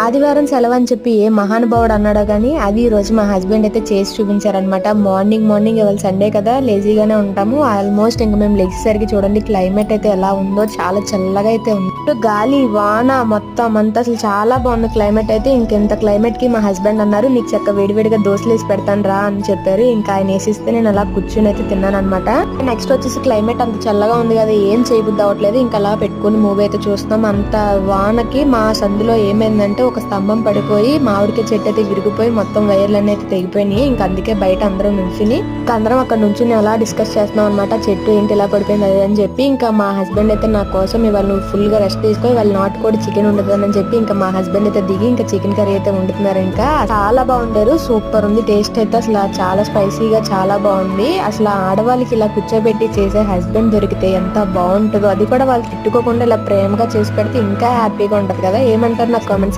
ఆదివారం సెలవు అని చెప్పి ఏ మహానుభావుడు అన్నాడో గానీ అది ఈ రోజు మా హస్బెండ్ అయితే చేసి చూపించారనమాట. మార్నింగ్ ఇవాళ సండే కదా, లేజీగానే ఉంటాము. ఆల్మోస్ట్ ఇంకా మేము లేచేసరికి చూడండి క్లైమేట్ అయితే ఎలా ఉందో, చాలా చల్లగా అయితే ఉంది. గాలి వాన మొత్తం అంతా అసలు చాలా బాగుంది క్లైమేట్ అయితే. ఇంకెంత క్లైమేట్ కి మా హస్బెండ్ అన్నారు, నీకు చక్క వేడివేడిగా దోశలు వేసి పెడతాను రా అని చెప్పారు. ఇంకా ఆయన వేసిస్తే నేను అలా కూర్చుని అయితే తిన్నాను అనమాట. నెక్స్ట్ వచ్చేసి క్లైమేట్ అంత చల్లగా ఉంది కదా, ఏం చేయబుద్ధి అవ్వట్లేదు. ఇంకా అలా పెట్టుకుని మూవీ అయితే చూస్తున్నాం. అంత వానకి మా సందులో ఏమైందంటే ఒక స్తంభం పడిపోయి మామిడికాయ చెట్టు అయితే విరిగిపోయి మొత్తం వైర్లన్నీ అయితే తెగిపోయినాయి. ఇంకా అందుకే బయట అందరం నుంచుని అందరం అక్కడ నుంచి అలా డిస్కస్ చేస్తున్నాం అనమాట. చెట్టు ఏంటి ఇలా పడిపోయింది అది అని చెప్పి. ఇంకా మా హస్బెండ్ అయితే నా కోసం ఇవాళ నువ్వు ఫుల్ గా రెస్ట్ తీసుకో, ఇవాళ నాటుకోడి చికెన్ ఉండదని చెప్పి ఇంకా మా హస్బెండ్ అయితే దిగి ఇంకా చికెన్ కర్రీ అయితే వండుతున్నారు. ఇంకా చాలా బాగుంటారు, సూపర్ ఉంది టేస్ట్ అయితే. అసలు చాలా స్పైసీగా చాలా బాగుంది. అసలు ఆడవాళ్ళకి ఇలా కూర్చోబెట్టి చేసే హస్బెండ్ దొరికితే ఎంత బాగుంటుందో, అది కూడా వాళ్ళు తిట్టుకోకుండా ఇలా ప్రేమగా చేసి పెడితే ఇంకా హ్యాపీగా ఉంటది కదా. ఏమంటారు నాకు కామెంట్స్